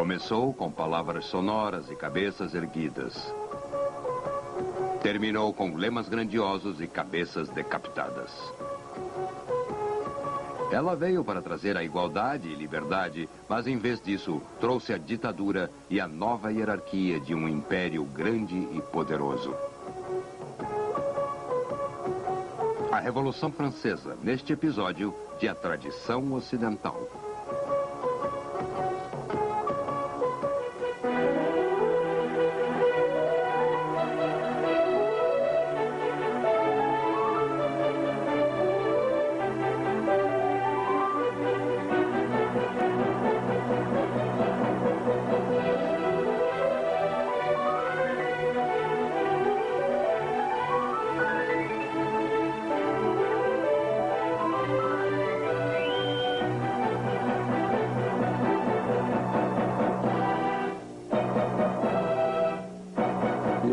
Começou com palavras sonoras e cabeças erguidas. Terminou com lemas grandiosos e cabeças decapitadas. Ela veio para trazer a igualdade e liberdade, mas em vez disso, trouxe a ditadura e a nova hierarquia de um império grande e poderoso. A Revolução Francesa, neste episódio de A Tradição Ocidental.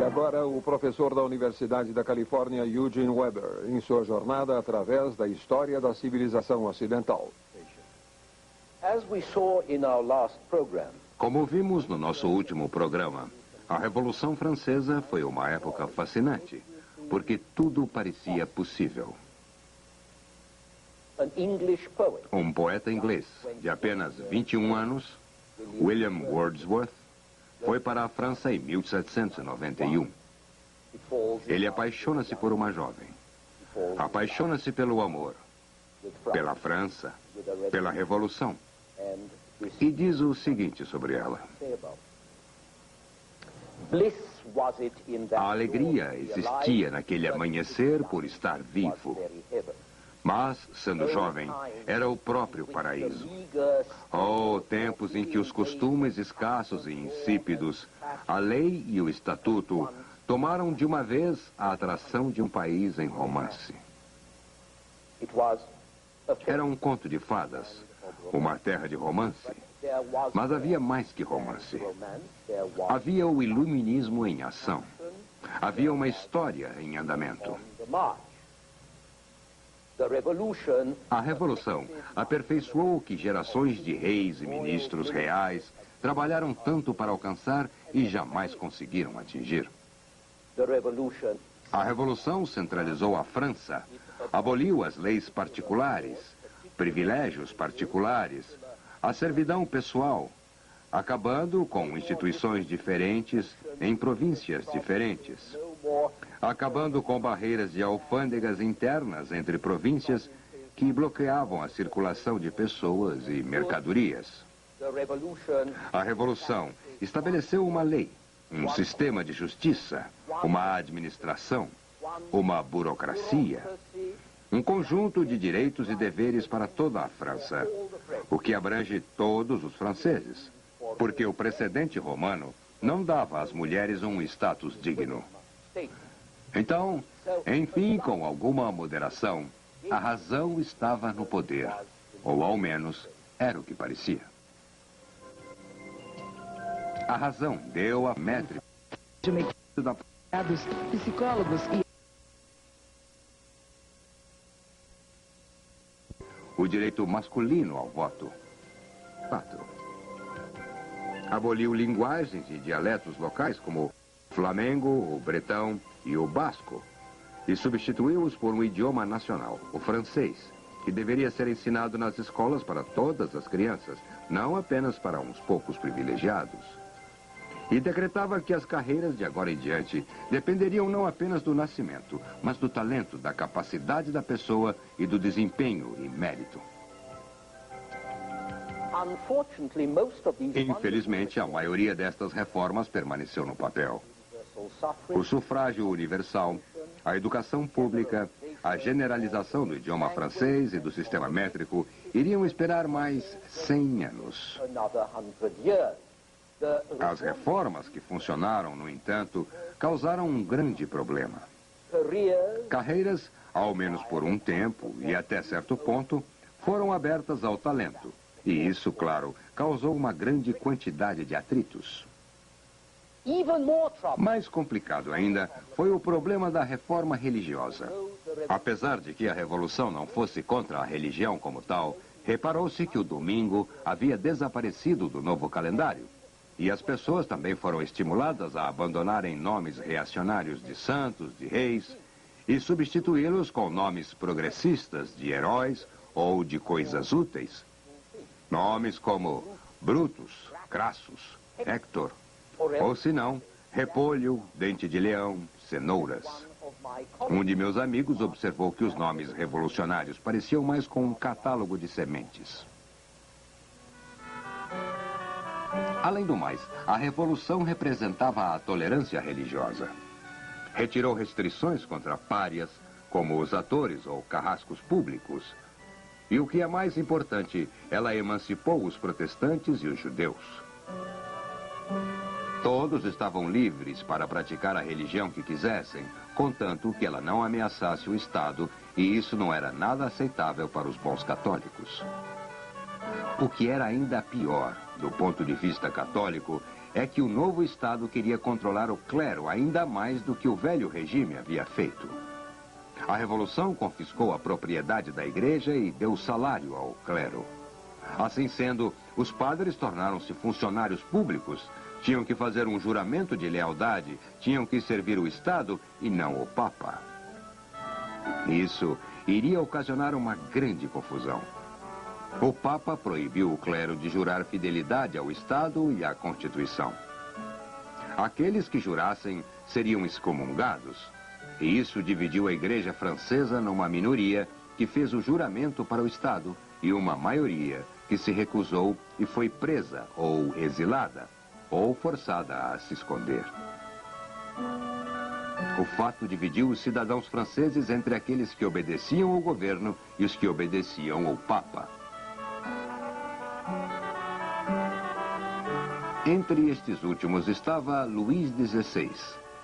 Agora, o professor da Universidade da Califórnia, Eugene Weber, em sua jornada através da história da civilização ocidental. Como vimos no nosso último programa, a Revolução Francesa foi uma época fascinante, porque tudo parecia possível. Um poeta inglês de apenas 21 anos, William Wordsworth, foi para a França em 1791. Ele apaixona-se por uma jovem. Apaixona-se pelo amor, pela França, pela Revolução. E diz o seguinte sobre ela. A alegria existia naquele amanhecer por estar vivo. Mas, sendo jovem, era o próprio paraíso. Oh, tempos em que os costumes escassos e insípidos, a lei e o estatuto, tomaram de uma vez a atração de um país em romance. Era um conto de fadas, uma terra de romance. Mas havia mais que romance. Havia o iluminismo em ação. Havia uma história em andamento. A Revolução aperfeiçoou o que gerações de reis e ministros reais trabalharam tanto para alcançar e jamais conseguiram atingir. A Revolução centralizou a França, aboliu as leis particulares, privilégios particulares, a servidão pessoal, acabando com instituições diferentes em províncias diferentes. Acabando com barreiras de alfândegas internas entre províncias que bloqueavam a circulação de pessoas e mercadorias. A Revolução estabeleceu uma lei, um sistema de justiça, uma administração, uma burocracia, um conjunto de direitos e deveres para toda a França, o que abrange todos os franceses, porque o precedente romano não dava às mulheres um status digno. Então, enfim, com alguma moderação, a razão estava no poder, ou ao menos era o que parecia. A razão deu a métrica da psicólogos e o direito masculino ao voto. 4. Aboliu linguagens e dialetos locais como o flamengo, o bretão e o basco, e substituiu-os por um idioma nacional, o francês, que deveria ser ensinado nas escolas para todas as crianças, não apenas para uns poucos privilegiados. E decretava que as carreiras de agora em diante dependeriam não apenas do nascimento, mas do talento, da capacidade da pessoa e do desempenho e mérito. Infelizmente, a maioria destas reformas permaneceu no papel. O sufrágio universal, a educação pública, a generalização do idioma francês e do sistema métrico iriam esperar mais 100 anos. As reformas que funcionaram, no entanto, causaram um grande problema. Carreiras, ao menos por um tempo e até certo ponto, foram abertas ao talento. E isso, claro, causou uma grande quantidade de atritos. Mais complicado ainda foi o problema da reforma religiosa. Apesar de que a Revolução não fosse contra a religião como tal, reparou-se que o domingo havia desaparecido do novo calendário. E as pessoas também foram estimuladas a abandonarem nomes reacionários de santos, de reis, e substituí-los com nomes progressistas de heróis ou de coisas úteis. Nomes como Brutus, Crassus, Hector, ou se não, Repolho, Dente de Leão, Cenouras. Um de meus amigos observou que os nomes revolucionários pareciam mais com um catálogo de sementes. Além do mais, a revolução representava a tolerância religiosa. Retirou restrições contra párias, como os atores ou carrascos públicos. E o que é mais importante, ela emancipou os protestantes e os judeus. Todos estavam livres para praticar a religião que quisessem, contanto que ela não ameaçasse o Estado, e isso não era nada aceitável para os bons católicos. O que era ainda pior, do ponto de vista católico, é que o novo Estado queria controlar o clero ainda mais do que o velho regime havia feito. A Revolução confiscou a propriedade da igreja e deu salário ao clero. Assim sendo, os padres tornaram-se funcionários públicos, tinham que fazer um juramento de lealdade, tinham que servir o Estado e não o Papa. Isso iria ocasionar uma grande confusão. O Papa proibiu o clero de jurar fidelidade ao Estado e à Constituição. Aqueles que jurassem seriam excomungados, e isso dividiu a Igreja Francesa numa minoria que fez o juramento para o Estado e uma maioria que se recusou e foi presa ou exilada, ou forçada a se esconder. O fato dividiu os cidadãos franceses entre aqueles que obedeciam ao governo e os que obedeciam ao Papa. Entre estes últimos estava Luís XVI,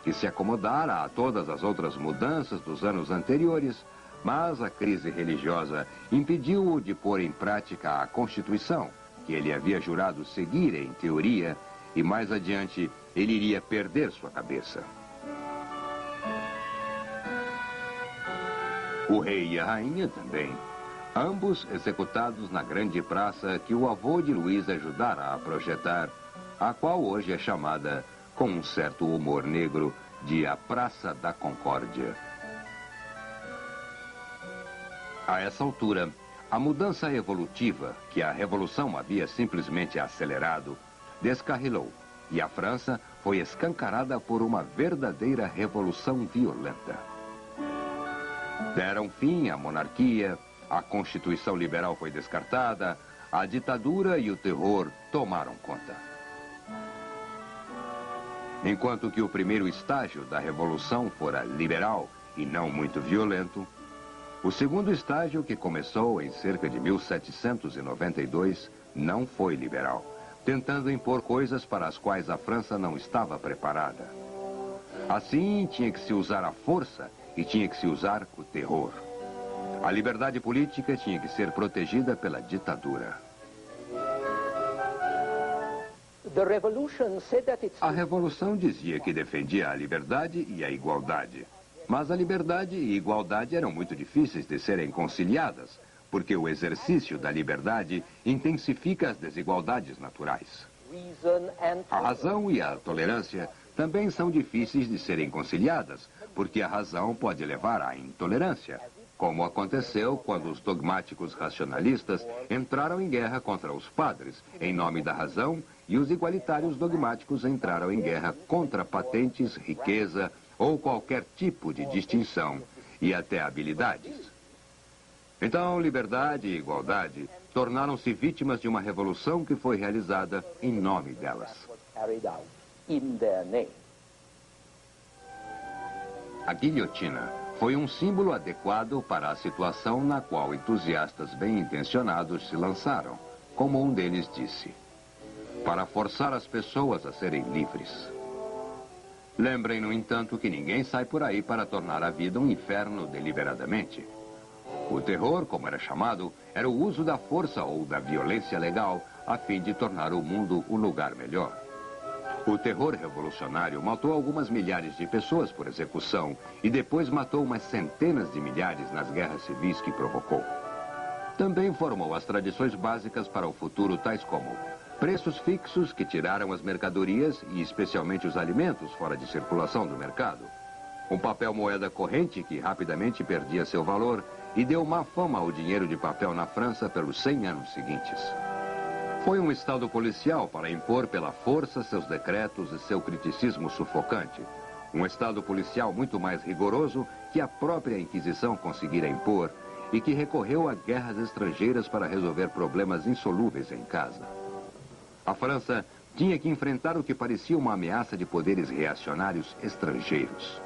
que se acomodara a todas as outras mudanças dos anos anteriores, mas a crise religiosa impediu-o de pôr em prática a Constituição, que ele havia jurado seguir em teoria, e mais adiante ele iria perder sua cabeça. O rei e a rainha também, ambos executados na grande praça que o avô de Luís ajudara a projetar, a qual hoje é chamada, com um certo humor negro, de a Praça da Concórdia. A essa altura, a mudança evolutiva, que a Revolução havia simplesmente acelerado, descarrilou, e a França foi escancarada por uma verdadeira revolução violenta. Deram fim à monarquia, a Constituição liberal foi descartada, a ditadura e o terror tomaram conta. Enquanto que o primeiro estágio da Revolução fora liberal e não muito violento, o segundo estágio, que começou em cerca de 1792, não foi liberal, tentando impor coisas para as quais a França não estava preparada. Assim, tinha que se usar a força e tinha que se usar o terror. A liberdade política tinha que ser protegida pela ditadura. A Revolução dizia que defendia a liberdade e a igualdade. Mas a liberdade e a igualdade eram muito difíceis de serem conciliadas, porque o exercício da liberdade intensifica as desigualdades naturais. A razão e a tolerância também são difíceis de serem conciliadas, porque a razão pode levar à intolerância, como aconteceu quando os dogmáticos racionalistas entraram em guerra contra os padres, em nome da razão, e os igualitários dogmáticos entraram em guerra contra patentes, riqueza ou qualquer tipo de distinção e até habilidades. Então, liberdade e igualdade tornaram-se vítimas de uma revolução que foi realizada em nome delas. A guilhotina foi um símbolo adequado para a situação na qual entusiastas bem-intencionados se lançaram, como um deles disse, para forçar as pessoas a serem livres. Lembrem, no entanto, que ninguém sai por aí para tornar a vida um inferno deliberadamente. O terror, como era chamado, era o uso da força ou da violência legal a fim de tornar o mundo um lugar melhor. O terror revolucionário matou algumas milhares de pessoas por execução e depois matou umas centenas de milhares nas guerras civis que provocou. Também formou as tradições básicas para o futuro, tais como Preços fixos que tiraram as mercadorias e especialmente os alimentos fora de circulação do mercado. Um papel moeda corrente que rapidamente perdia seu valor e deu má fama ao dinheiro de papel na França pelos 100 anos seguintes. Foi um estado policial para impor pela força seus decretos e seu criticismo sufocante. Um estado policial muito mais rigoroso que a própria Inquisição conseguira impor e que recorreu a guerras estrangeiras para resolver problemas insolúveis em casa. A França tinha que enfrentar o que parecia uma ameaça de poderes reacionários estrangeiros.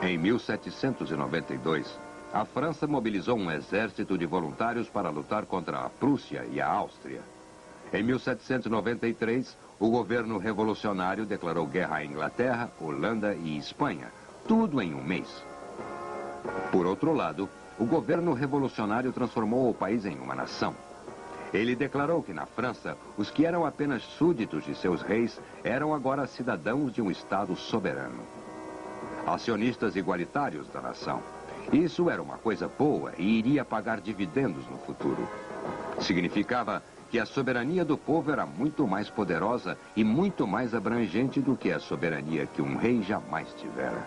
Em 1792, a França mobilizou um exército de voluntários para lutar contra a Prússia e a Áustria. Em 1793, o governo revolucionário declarou guerra à Inglaterra, Holanda e Espanha, tudo em um mês. Por outro lado, o governo revolucionário transformou o país em uma nação. Ele declarou que na França, os que eram apenas súditos de seus reis eram agora cidadãos de um Estado soberano. Acionistas igualitários da nação. Isso era uma coisa boa e iria pagar dividendos no futuro. Significava que a soberania do povo era muito mais poderosa e muito mais abrangente do que a soberania que um rei jamais tivera.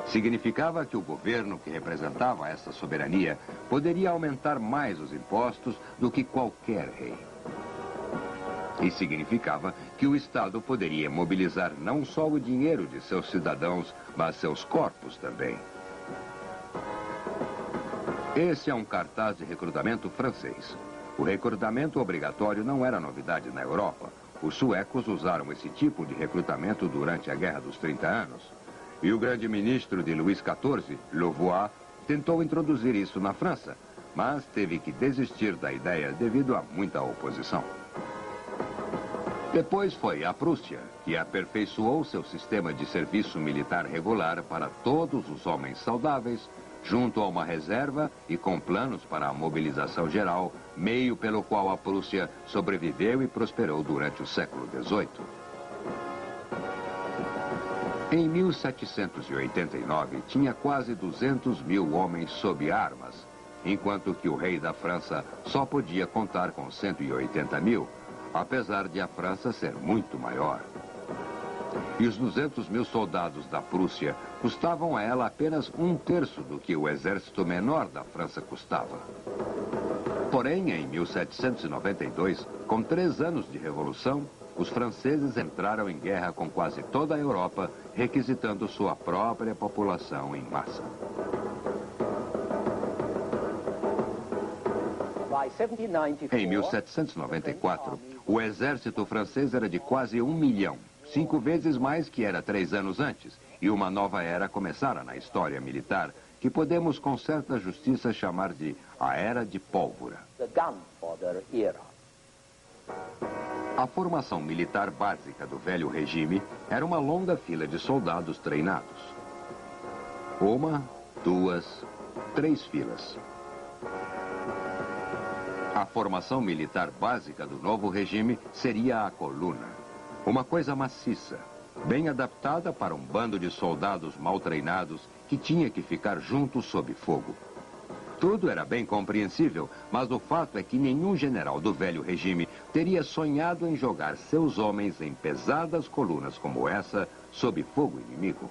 Significava que o governo que representava essa soberania poderia aumentar mais os impostos do que qualquer rei. E significava que o Estado poderia mobilizar não só o dinheiro de seus cidadãos, mas seus corpos também. Esse é um cartaz de recrutamento francês. O recrutamento obrigatório não era novidade na Europa. Os suecos usaram esse tipo de recrutamento durante a Guerra dos 30 Anos. E o grande ministro de Luís XIV, Louvois, tentou introduzir isso na França, mas teve que desistir da ideia devido a muita oposição. Depois foi a Prússia, que aperfeiçoou seu sistema de serviço militar regular para todos os homens saudáveis, junto a uma reserva e com planos para a mobilização geral, meio pelo qual a Prússia sobreviveu e prosperou durante o século XVIII. Em 1789, tinha quase 200 mil homens sob armas, enquanto que o rei da França só podia contar com 180 mil, apesar de a França ser muito maior. E os 200 mil soldados da Prússia custavam a ela apenas 1/3 do que o exército menor da França custava. Porém, em 1792, com 3 anos de revolução, os franceses entraram em guerra com quase toda a Europa, requisitando sua própria população em massa. Em 1794, o exército francês era de quase 1 milhão, 5 vezes mais que era 3 anos antes, e uma nova era começara na história militar, que podemos com certa justiça chamar de a Era de Pólvora. A formação militar básica do velho regime era uma longa fila de soldados treinados. 1, 2, 3 filas. A formação militar básica do novo regime seria a coluna. Uma coisa maciça, bem adaptada para um bando de soldados mal treinados que tinha que ficar juntos sob fogo. Tudo era bem compreensível, mas o fato é que nenhum general do velho regime teria sonhado em jogar seus homens em pesadas colunas como essa, sob fogo inimigo.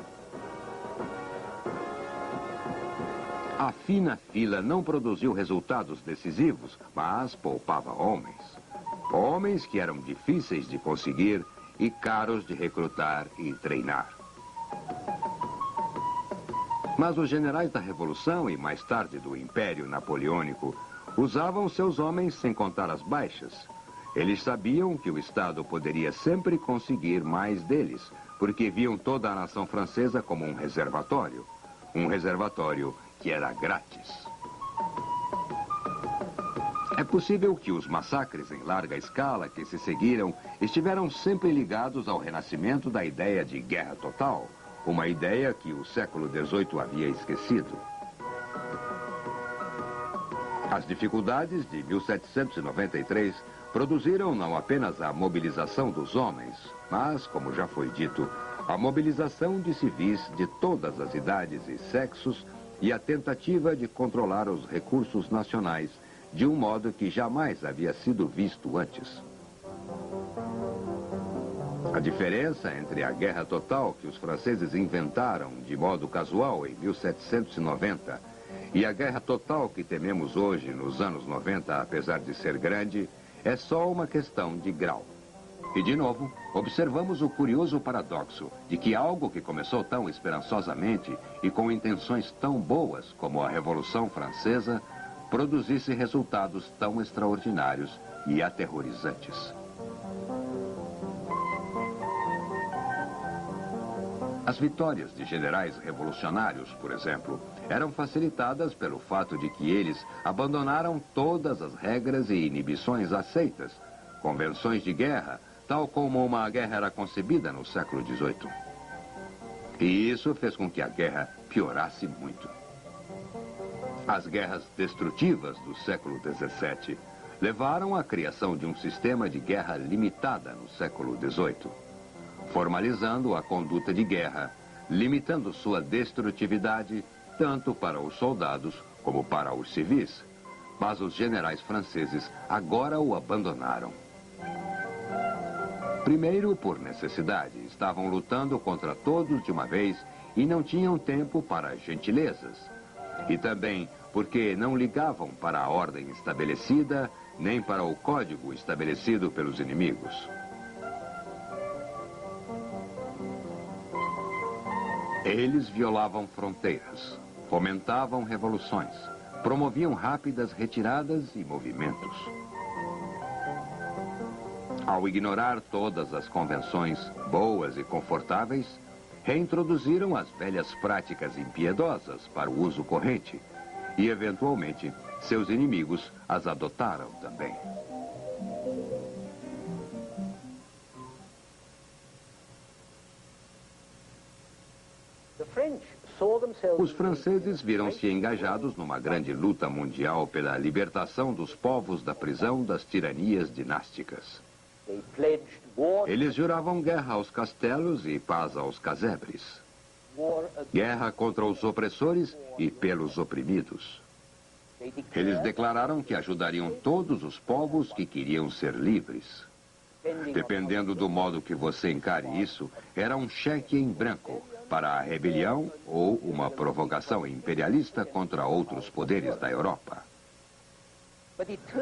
A fina fila não produziu resultados decisivos, mas poupava homens. Homens que eram difíceis de conseguir e caros de recrutar e treinar. Mas os generais da Revolução e mais tarde do Império Napoleônico usavam seus homens sem contar as baixas. Eles sabiam que o Estado poderia sempre conseguir mais deles, porque viam toda a nação francesa como um reservatório. Um reservatório que era grátis. É possível que os massacres em larga escala que se seguiram estiveram sempre ligados ao renascimento da ideia de guerra total, uma ideia que o século XVIII havia esquecido. As dificuldades de 1793 produziram não apenas a mobilização dos homens, mas, como já foi dito, a mobilização de civis de todas as idades e sexos e a tentativa de controlar os recursos nacionais, de um modo que jamais havia sido visto antes. A diferença entre a guerra total que os franceses inventaram de modo casual em 1790 e a guerra total que tememos hoje nos anos 90, apesar de ser grande, é só uma questão de grau. E de novo, observamos o curioso paradoxo de que algo que começou tão esperançosamente e com intenções tão boas como a Revolução Francesa produzisse resultados tão extraordinários e aterrorizantes. As vitórias de generais revolucionários, por exemplo, eram facilitadas pelo fato de que eles abandonaram todas as regras e inibições aceitas, convenções de guerra, tal como uma guerra era concebida no século XVIII. E isso fez com que a guerra piorasse muito. As guerras destrutivas do século XVII levaram à criação de um sistema de guerra limitada no século XVIII. Formalizando a conduta de guerra, limitando sua destrutividade tanto para os soldados como para os civis. Mas os generais franceses agora o abandonaram. Primeiro, por necessidade, estavam lutando contra todos de uma vez e não tinham tempo para gentilezas. E também porque não ligavam para a ordem estabelecida, nem para o código estabelecido pelos inimigos. Eles violavam fronteiras, fomentavam revoluções, promoviam rápidas retiradas e movimentos. Ao ignorar todas as convenções boas e confortáveis, reintroduziram as velhas práticas impiedosas para o uso corrente e, eventualmente, seus inimigos as adotaram também. Os franceses viram-se engajados numa grande luta mundial pela libertação dos povos da prisão das tiranias dinásticas. Eles juravam guerra aos castelos e paz aos casebres. Guerra contra os opressores e pelos oprimidos. Eles declararam que ajudariam todos os povos que queriam ser livres. Dependendo do modo que você encare isso, era um cheque em branco para a rebelião ou uma provocação imperialista contra outros poderes da Europa.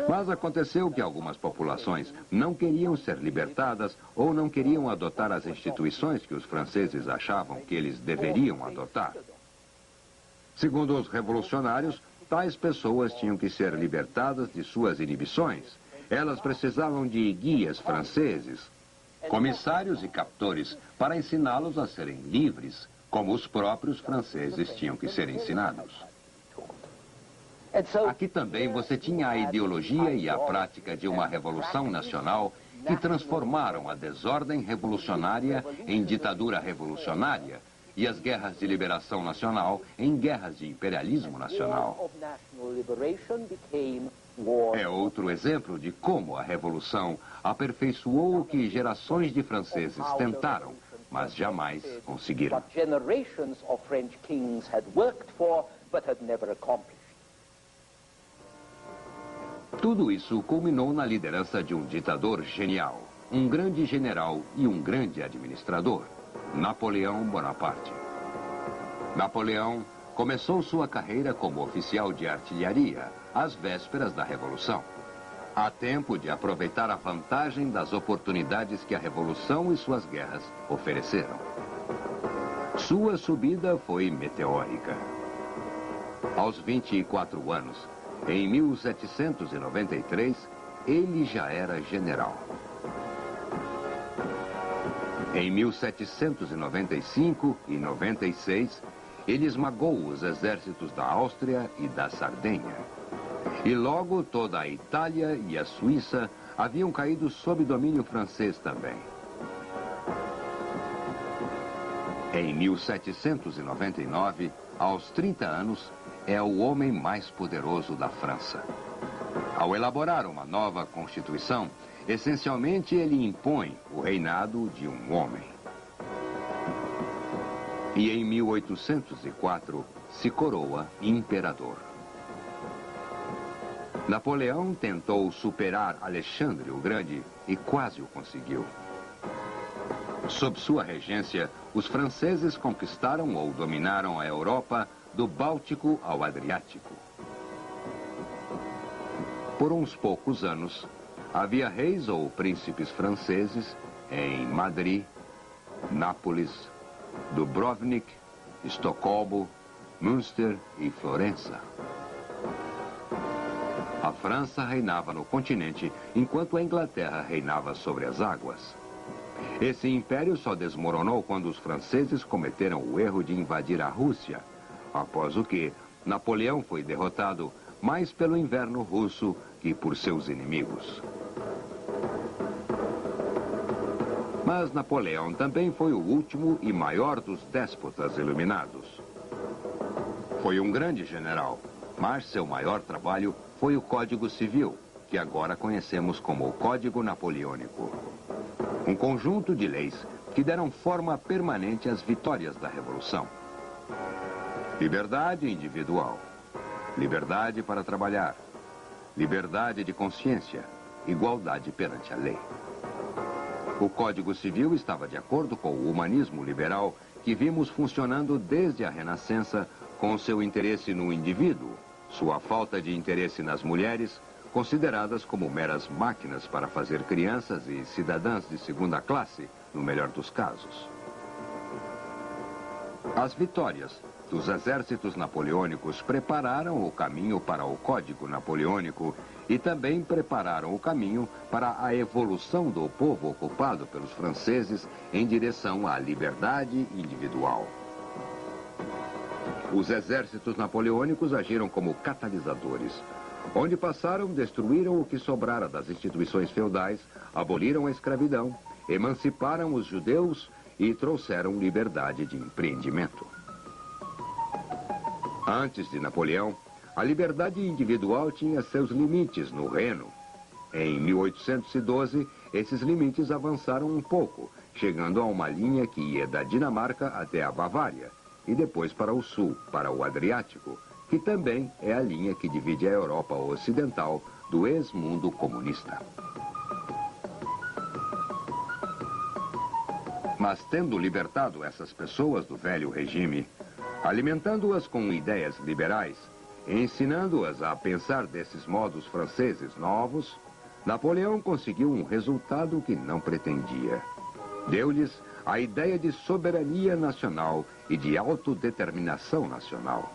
Mas aconteceu que algumas populações não queriam ser libertadas ou não queriam adotar as instituições que os franceses achavam que eles deveriam adotar. Segundo os revolucionários, tais pessoas tinham que ser libertadas de suas inibições. Elas precisavam de guias franceses, comissários e captores, para ensiná-los a serem livres, como os próprios franceses tinham que ser ensinados. Aqui também você tinha a ideologia e a prática de uma revolução nacional que transformaram a desordem revolucionária em ditadura revolucionária e as guerras de liberação nacional em guerras de imperialismo nacional. É outro exemplo de como a revolução aperfeiçoou o que gerações de franceses tentaram, mas jamais conseguiram. Tudo isso culminou na liderança de um ditador genial, um grande general e um grande administrador, Napoleão Bonaparte. Napoleão começou sua carreira como oficial de artilharia, às vésperas da Revolução. Há tempo de aproveitar a vantagem das oportunidades que a Revolução e suas guerras ofereceram. Sua subida foi meteórica. Aos 24 anos, em 1793, ele já era general. Em 1795 e 96, ele esmagou os exércitos da Áustria e da Sardenha. E logo toda a Itália e a Suíça haviam caído sob domínio francês também. Em 1799, aos 30 anos, é o homem mais poderoso da França. Ao elaborar uma nova Constituição, essencialmente ele impõe o reinado de um homem. E em 1804 se coroa imperador. Napoleão tentou superar Alexandre o Grande e quase o conseguiu. Sob sua regência, os franceses conquistaram ou dominaram a Europa do Báltico ao Adriático. Por uns poucos anos, havia reis ou príncipes franceses em Madrid, Nápoles, Dubrovnik, Estocolmo, Münster e Florença. A França reinava no continente, enquanto a Inglaterra reinava sobre as águas. Esse império só desmoronou quando os franceses cometeram o erro de invadir a Rússia, após o que Napoleão foi derrotado mais pelo inverno russo que por seus inimigos. Mas Napoleão também foi o último e maior dos déspotas iluminados. Foi um grande general, mas seu maior trabalho foi o Código Civil, que agora conhecemos como o Código Napoleônico. Um conjunto de leis que deram forma permanente às vitórias da Revolução. Liberdade individual, liberdade para trabalhar, liberdade de consciência, igualdade perante a lei. O Código Civil estava de acordo com o humanismo liberal que vimos funcionando desde a Renascença, com seu interesse no indivíduo, sua falta de interesse nas mulheres, consideradas como meras máquinas para fazer crianças e cidadãs de segunda classe, no melhor dos casos. As vitórias dos exércitos napoleônicos prepararam o caminho para o Código Napoleônico e também prepararam o caminho para a evolução do povo ocupado pelos franceses em direção à liberdade individual. Os exércitos napoleônicos agiram como catalisadores. Onde passaram, destruíram o que sobrara das instituições feudais, aboliram a escravidão, emanciparam os judeus e trouxeram liberdade de empreendimento. Antes de Napoleão, a liberdade individual tinha seus limites no Reno. Em 1812, esses limites avançaram um pouco, chegando a uma linha que ia da Dinamarca até a Bavária, e depois para o sul, para o Adriático, que também é a linha que divide a Europa Ocidental do ex-mundo comunista. Mas tendo libertado essas pessoas do velho regime, alimentando-as com ideias liberais, ensinando-as a pensar desses modos franceses novos, Napoleão conseguiu um resultado que não pretendia. Deu-lhes a ideia de soberania nacional e de autodeterminação nacional.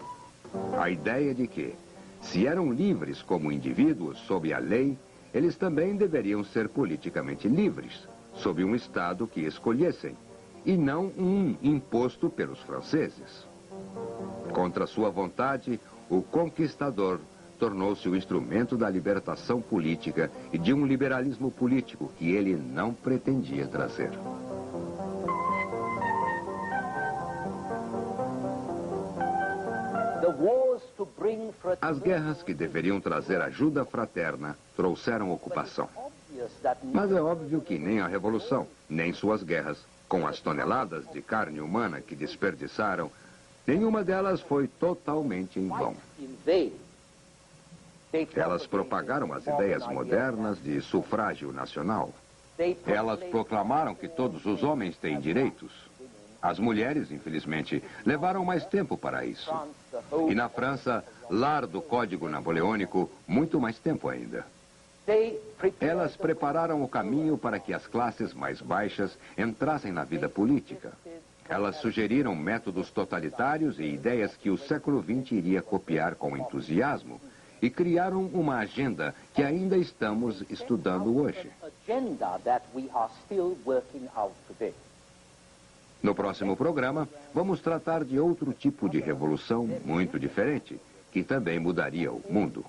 A ideia de que, se eram livres como indivíduos sob a lei, eles também deveriam ser politicamente livres, sob um Estado que escolhessem, e não um imposto pelos franceses. Contra sua vontade, o conquistador tornou-se o instrumento da libertação política e de um liberalismo político que ele não pretendia trazer. As guerras que deveriam trazer ajuda fraterna trouxeram ocupação. Mas é óbvio que nem a Revolução, nem suas guerras, com as toneladas de carne humana que desperdiçaram, nenhuma delas foi totalmente em vão. Elas propagaram as ideias modernas de sufrágio nacional. Elas proclamaram que todos os homens têm direitos. As mulheres, infelizmente, levaram mais tempo para isso. E na França, lar do Código Napoleônico, muito mais tempo ainda. Elas prepararam o caminho para que as classes mais baixas entrassem na vida política. Elas sugeriram métodos totalitários e ideias que o século XX iria copiar com entusiasmo e criaram uma agenda que ainda estamos estudando hoje. No próximo programa, vamos tratar de outro tipo de revolução muito diferente, que também mudaria o mundo.